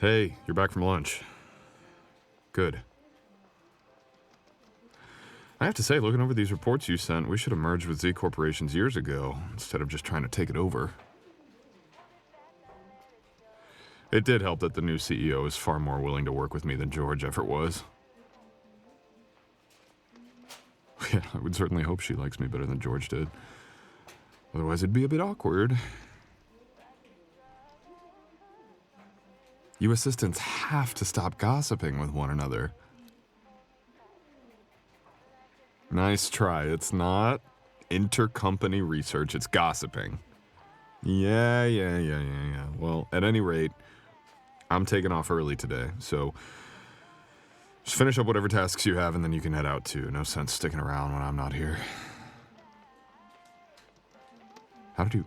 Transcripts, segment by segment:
Hey, you're back from lunch. Good. I have to say, looking over these reports you sent, we should have merged with Z Corporations years ago, instead of just trying to take it over. It did help that the new CEO is far more willing to work with me than George ever was. Yeah, I would certainly hope she likes me better than George did. Otherwise, it'd be a bit awkward. You assistants have to stop gossiping with one another. Nice try. It's not intercompany research, it's gossiping. Yeah. Well, at any rate, I'm taking off early today, so just finish up whatever tasks you have and then you can head out too. No sense sticking around when I'm not here. How did you...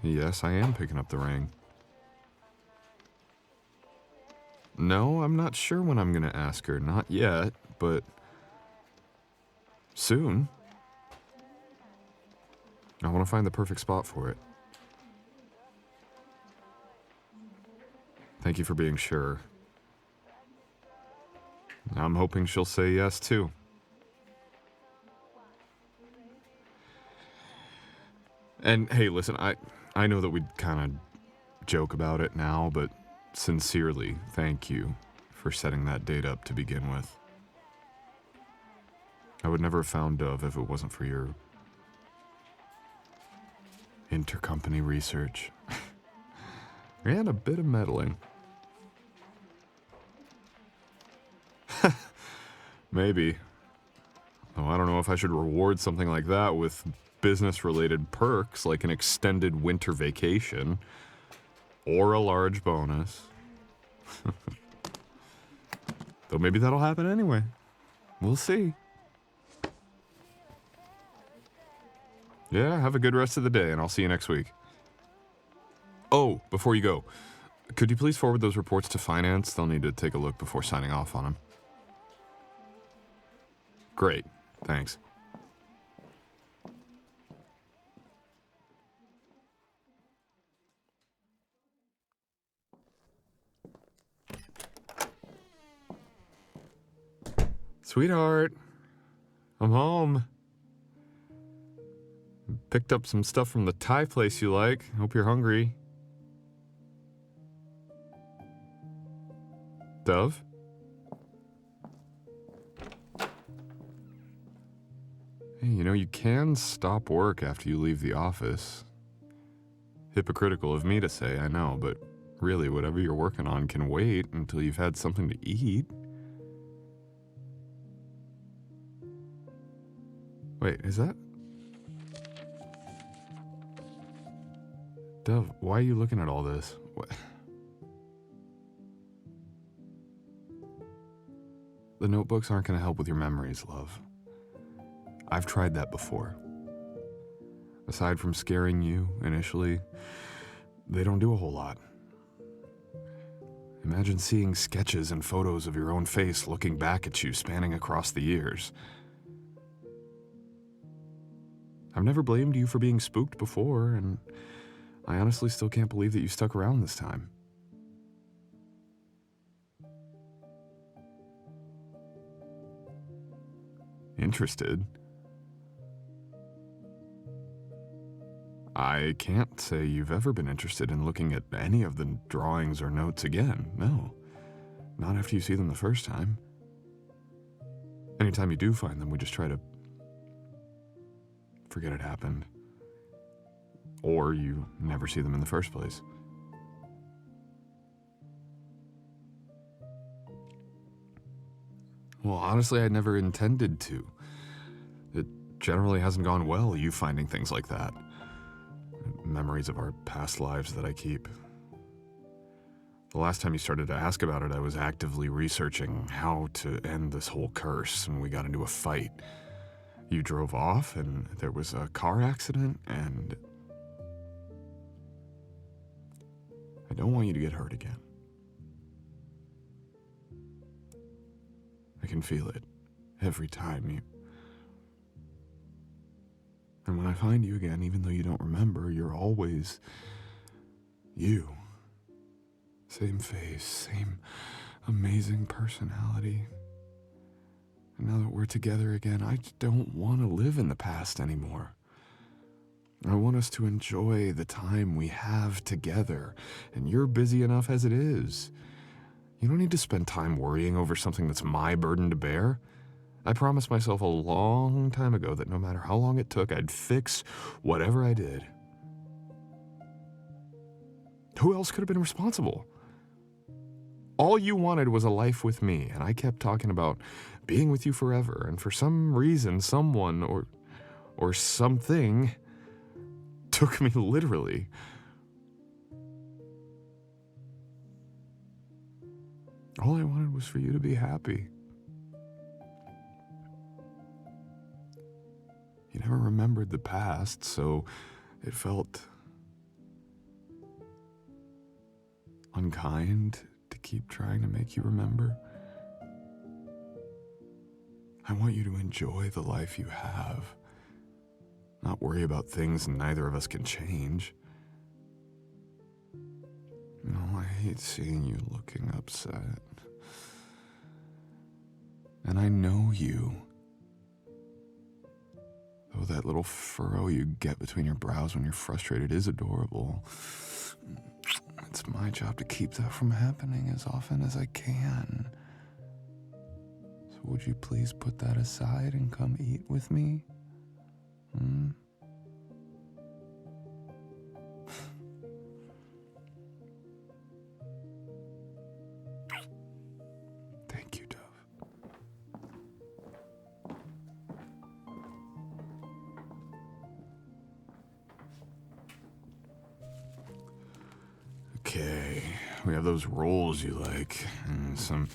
Yes, I am picking up the ring. No, I'm not sure when I'm gonna ask her. Not yet, but soon. I want to find the perfect spot for it. Thank you for being sure. I'm hoping she'll say yes, too. And hey, listen, I know that we kind of joke about it now, but sincerely, thank you for setting that date up to begin with. I would never have found Dove if it wasn't for your intercompany research. And a bit of meddling. Maybe. Oh, I don't know if I should reward something like that with business-related perks like an extended winter vacation or a large bonus. Though maybe that'll happen anyway. We'll see. Yeah, have a good rest of the day, and I'll see you next week. Oh, before you go, could you please forward those reports to finance? They'll need to take a look before signing off on them. Great, thanks. Sweetheart, I'm home. Picked up some stuff from the Thai place you like. Hope you're hungry. Dove? Hey, you can stop work after you leave the office. Hypocritical of me to say, I know, but really, whatever you're working on can wait until you've had something to eat. Wait, is that... Dove, why are you looking at all this? What? The notebooks aren't going to help with your memories, love. I've tried that before. Aside from scaring you initially, they don't do a whole lot. Imagine seeing sketches and photos of your own face looking back at you spanning across the years. I've never blamed you for being spooked before, and I honestly still can't believe that you stuck around this time. Interested? I can't say you've ever been interested in looking at any of the drawings or notes again, no. Not after you see them the first time. Anytime you do find them, we just try to forget it happened. Or you never see them in the first place. Well, honestly, I never intended to. It generally hasn't gone well, you finding things like that. Memories of our past lives that I keep. The last time you started to ask about it, I was actively researching how to end this whole curse, and we got into a fight. You drove off, and there was a car accident, and I don't want you to get hurt again. I can feel it every time you... And when I find you again, even though you don't remember, you're always you. Same face, same amazing personality. And now that we're together again, I just don't want to live in the past anymore. I want us to enjoy the time we have together, and you're busy enough as it is. You don't need to spend time worrying over something that's my burden to bear. I promised myself a long time ago that no matter how long it took, I'd fix whatever I did. Who else could have been responsible? All you wanted was a life with me, and I kept talking about being with you forever, and for some reason, someone or something took me literally. All I wanted was for you to be happy. You never remembered the past, so it felt unkind to keep trying to make you remember. I want you to enjoy the life you have, not worry about things neither of us can change. No, I hate seeing you looking upset. And I know you. Though that little furrow you get between your brows when you're frustrated is adorable. It's my job to keep that from happening as often as I can. So would you please put that aside and come eat with me? Thank you, Dove. Okay, we have those rolls you like, and some...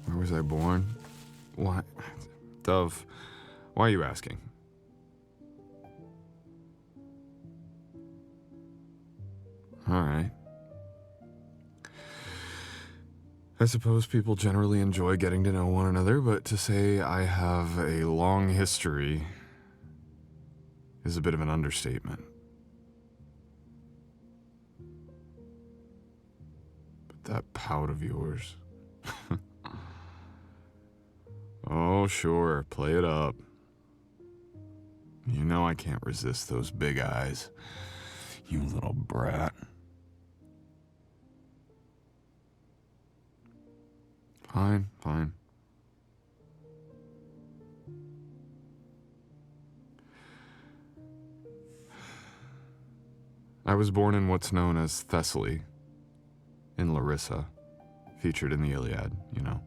Where was I born? Why? Dove, why are you asking? Alright. I suppose people generally enjoy getting to know one another, but to say I have a long history is a bit of an understatement. But that pout of yours... Oh, sure, play it up. You know I can't resist those big eyes, you little brat. Fine, fine. I was born in what's known as Thessaly, in Larissa, featured in the Iliad, you know.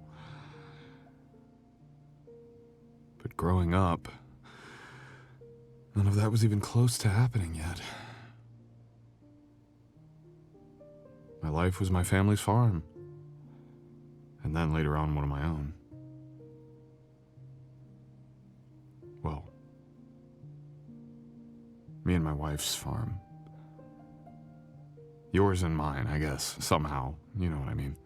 But growing up, none of that was even close to happening yet. My life was my family's farm, and then later on one of my own. Well, me and my wife's farm. Yours and mine, I guess, somehow, you know what I mean.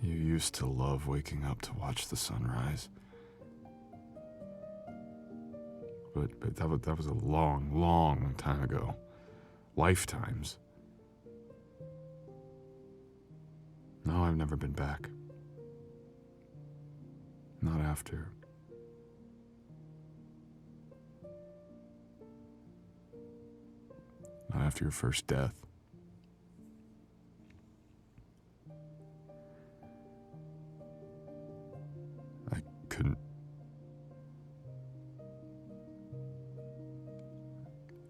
You used to love waking up to watch the sunrise. But that was a long, long time ago. Lifetimes. No, I've never been back. Not after. Not after your first death. I couldn't.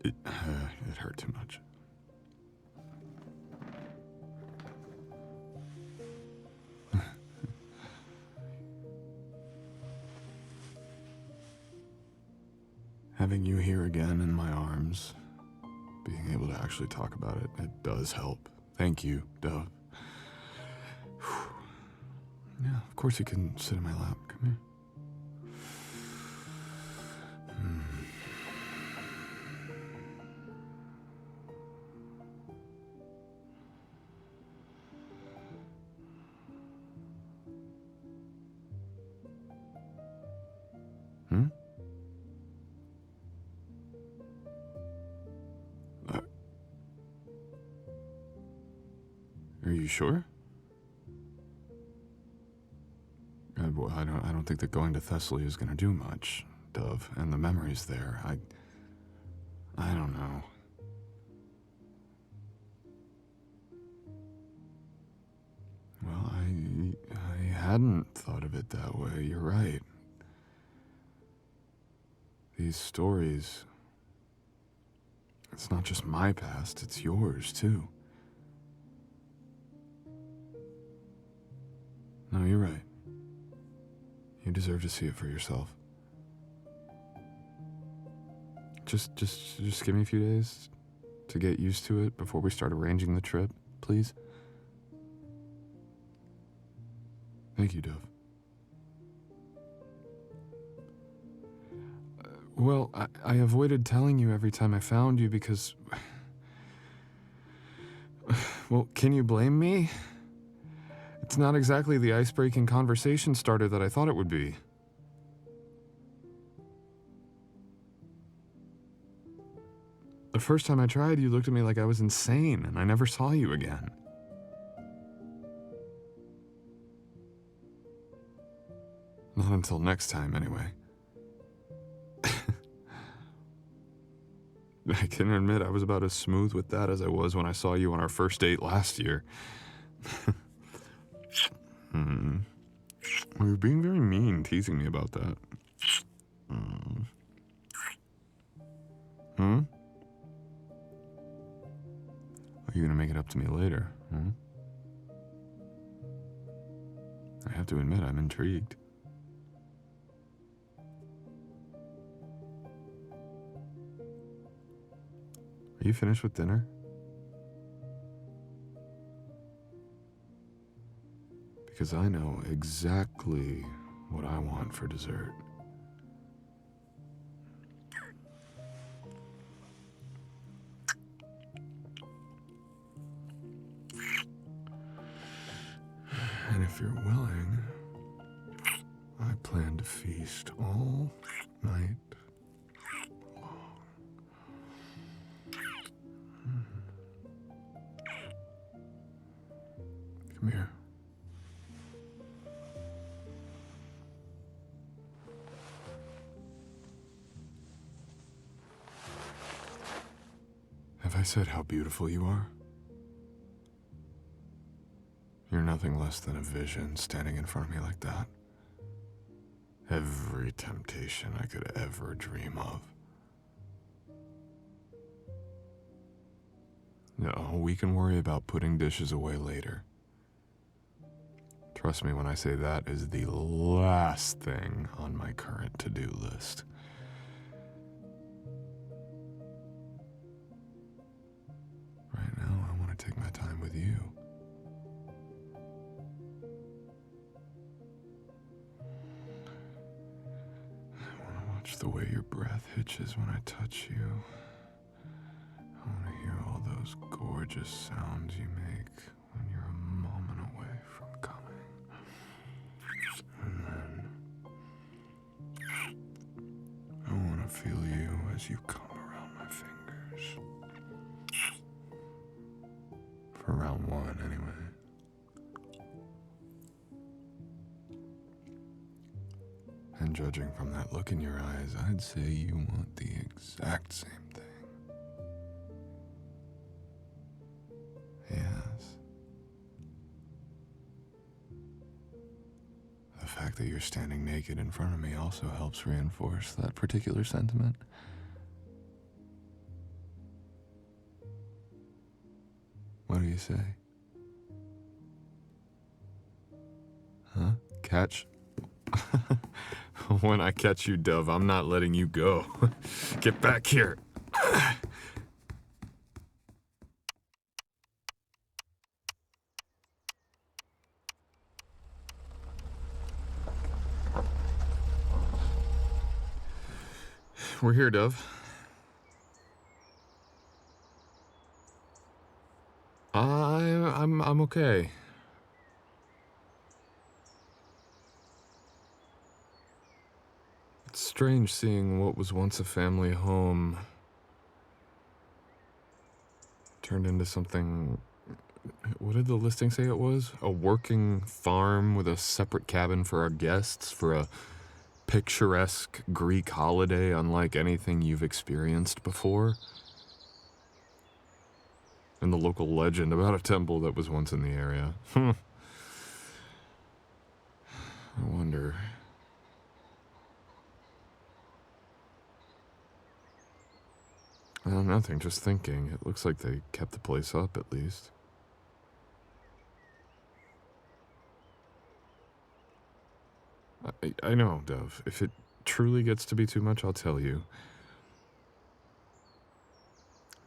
It hurt too much. Having you here again in my arms, being able to actually talk about it, it does help. Thank you, Dove. Yeah, of course you can sit in my lap. Come here. Are you sure? Well, I don't think that going to Thessaly is going to do much, Dove, and the memories there. I don't know. Well, I hadn't thought of it that way. You're right. These stories, it's not just my past, it's yours too. No, you're right. You deserve to see it for yourself. Just give me a few days to get used to it before we start arranging the trip, please. Thank you, Dove. Well, I avoided telling you every time I found you because... Well, can you blame me? It's not exactly the ice-breaking conversation starter that I thought it would be. The first time I tried, you looked at me like I was insane, and I never saw you again. Not until next time, anyway. I can admit I was about as smooth with that as I was when I saw you on our first date last year. Well, you're being very mean, teasing me about that. Are you gonna make it up to me later? I have to admit, I'm intrigued. Are you finished with dinner? Because I know exactly what I want for dessert. And if you're willing, I plan to feast all night long. Come here. Have I said how beautiful you are? You're nothing less than a vision standing in front of me like that. Every temptation I could ever dream of. No, we can worry about putting dishes away later. Trust me when I say that is the last thing on my current to-do list. Right now, I want to take my time with you. I want to watch the way your breath hitches when I touch you. I want to hear all those gorgeous sounds you make when you're a moment away from coming. And then I want to feel you as you come around my fingers. For round one, anyway. And judging from that look in your eyes, I'd say you want the exact same thing. Yes. The fact that you're standing naked in front of me also helps reinforce that particular sentiment. What do you say? Huh? Catch? When I catch you, Dove, I'm not letting you go. Get back here. We're here, Dove. I'm okay. It's strange seeing what was once a family home turned into something What did the listing say it was? A working farm with a separate cabin for our guests for a picturesque Greek holiday unlike anything you've experienced before? And the local legend about a temple that was once in the area. I wonder. Nothing, just thinking. It looks like they kept the place up, at least. I know, Dove. If it truly gets to be too much, I'll tell you.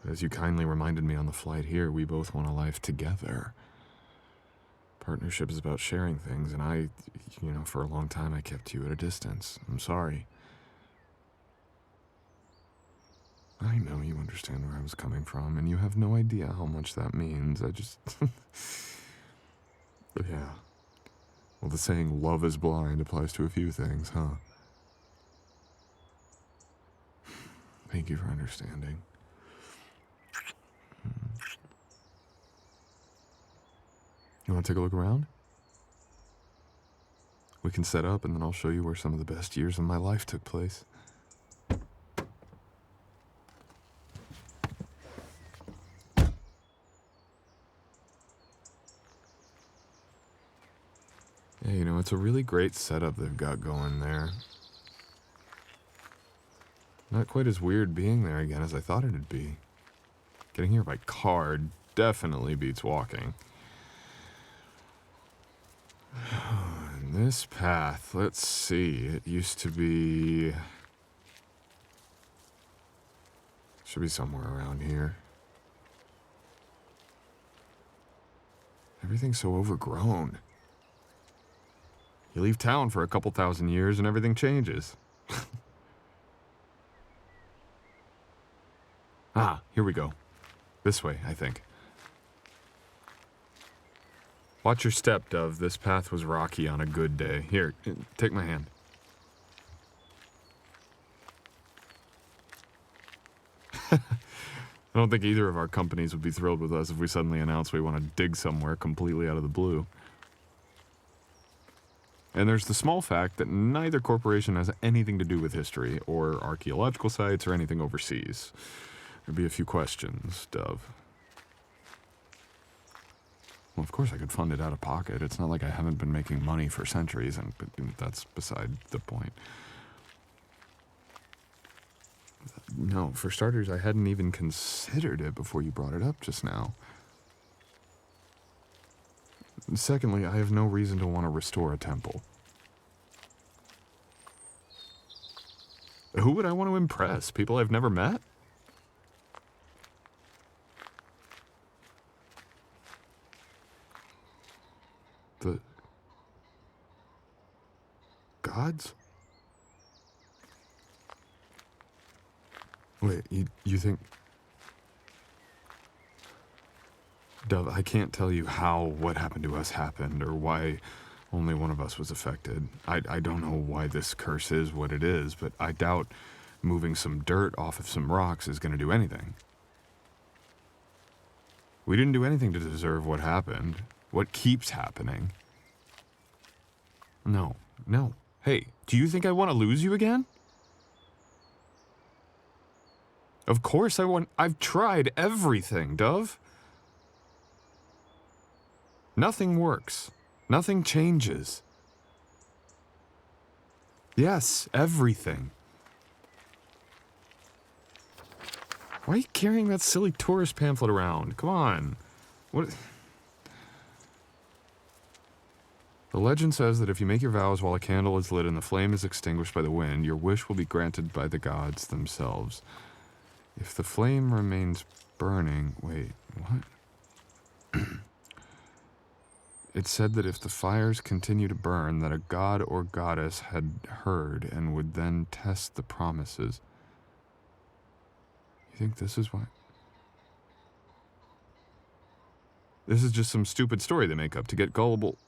As you kindly reminded me on the flight here, we both want a life together. Partnership is about sharing things, and for a long time I kept you at a distance. I'm sorry. I know you understand where I was coming from, and you have no idea how much that means. I just... Yeah. Well, the saying, love is blind, applies to a few things, huh? Thank you for understanding. You want to take a look around? We can set up, and then I'll show you where some of the best years of my life took place. Yeah, it's a really great setup they've got going there. Not quite as weird being there again as I thought it'd be. Getting here by car definitely beats walking. And this path, let's see, it used to be... Should be somewhere around here. Everything's so overgrown. You leave town for a couple thousand years and everything changes. Here we go. This way, I think. Watch your step, Dove. This path was rocky on a good day. Here, take my hand. I don't think either of our companies would be thrilled with us if we suddenly announced we want to dig somewhere completely out of the blue. And there's the small fact that neither corporation has anything to do with history or archaeological sites or anything overseas. There'd be a few questions, Dove. Well, of course I could fund it out of pocket. It's not like I haven't been making money for centuries, but that's beside the point. No, for starters, I hadn't even considered it before you brought it up just now. Secondly, I have no reason to want to restore a temple. Who would I want to impress? People I've never met? The gods? Wait, you think... Dove, I can't tell you how what happened to us happened or why only one of us was affected. I don't know why this curse is what it is, but I doubt moving some dirt off of some rocks is going to do anything. We didn't do anything to deserve what happened. What keeps happening. No. Hey, do you think I want to lose you again? Of course I want... I've tried everything, Dove. Nothing works. Nothing changes. Yes, everything. Why are you carrying that silly tourist pamphlet around? Come on. What... The legend says that if you make your vows while a candle is lit and the flame is extinguished by the wind, your wish will be granted by the gods themselves. If the flame remains burning... Wait, what? It said that if the fires continue to burn, that a god or goddess had heard and would then test the promises. You think this is why? This is just some stupid story they make up to get gullible...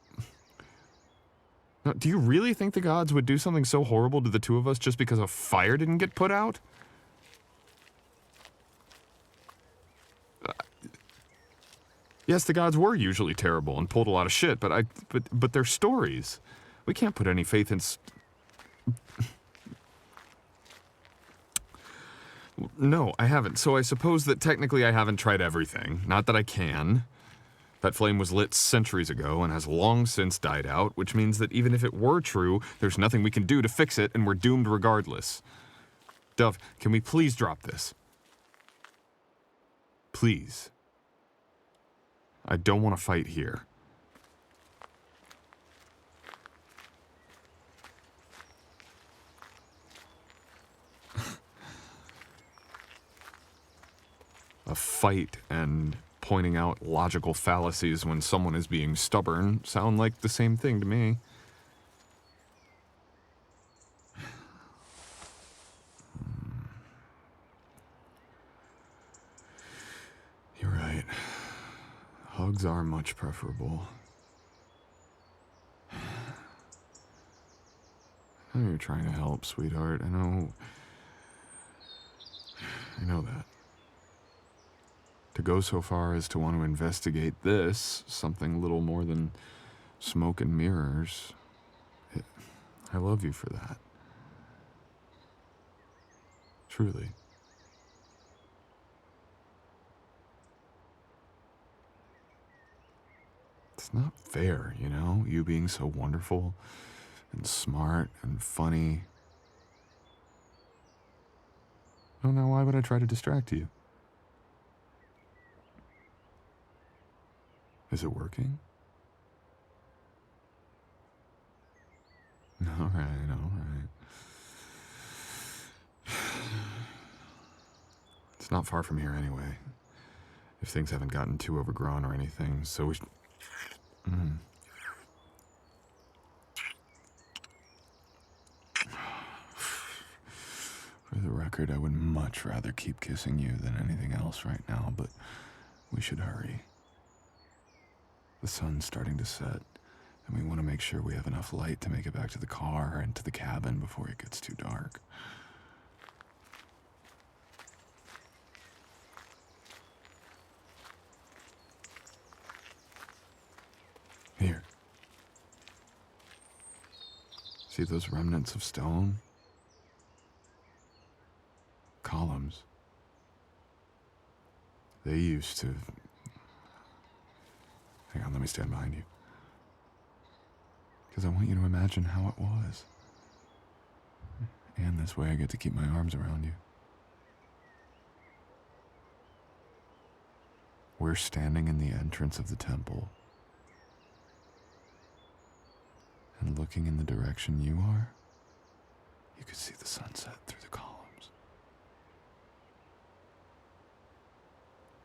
Now, do you really think the gods would do something so horrible to the two of us just because a fire didn't get put out? Yes, the gods were usually terrible and pulled a lot of shit, but they're stories. We can't put any faith in... No, I haven't. So I suppose that technically I haven't tried everything. Not that I can. That flame was lit centuries ago and has long since died out, which means that even if it were true, there's nothing we can do to fix it and we're doomed regardless. Dove, can we please drop this? Please. I don't want to fight here. A fight and pointing out logical fallacies when someone is being stubborn sound like the same thing to me. You're right. Hugs are much preferable. I know you're trying to help, sweetheart. I know that. To go so far as to want to investigate this, something little more than smoke and mirrors, I love you for that. Truly. It's not fair, you know, you being so wonderful and smart and funny. Oh, now why would I try to distract you? Is it working? All right. It's not far from here anyway. If things haven't gotten too overgrown or anything, so we should... For the record, I would much rather keep kissing you than anything else right now, but we should hurry. The sun's starting to set, and we want to make sure we have enough light to make it back to the car and to the cabin before it gets too dark. Here. See those remnants of stone? Columns. They used to... Hang on, let me stand behind you. Because I want you to imagine how it was. And this way I get to keep my arms around you. We're standing in the entrance of the temple. And looking in the direction you are, you could see the sunset through the columns.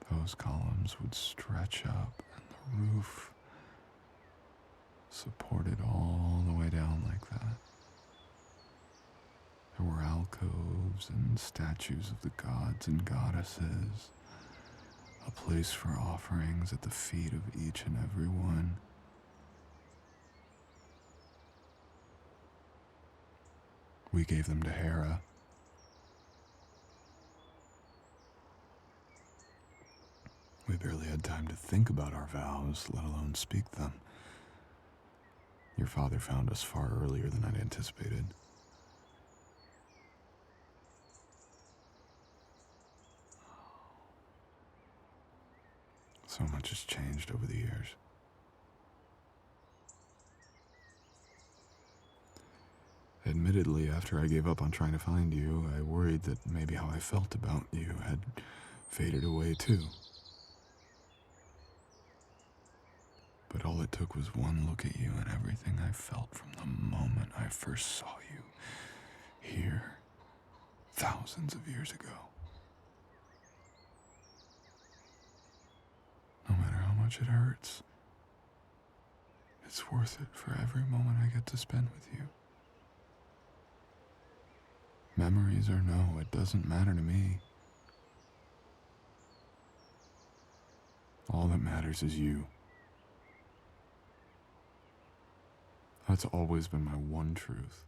Those columns would stretch up, and the roof supported all the way down like that. There were alcoves and statues of the gods and goddesses, a place for offerings at the feet of each and every one. We gave them to Hera. We barely had time to think about our vows, let alone speak them. Your father found us far earlier than I'd anticipated. So much has changed over the years. Admittedly, after I gave up on trying to find you, I worried that maybe how I felt about you had faded away too. But all it took was one look at you and everything I felt from the moment I first saw you here, thousands of years ago. No matter how much it hurts, it's worth it for every moment I get to spend with you. Memories or no, it doesn't matter to me. All that matters is you. That's always been my one truth.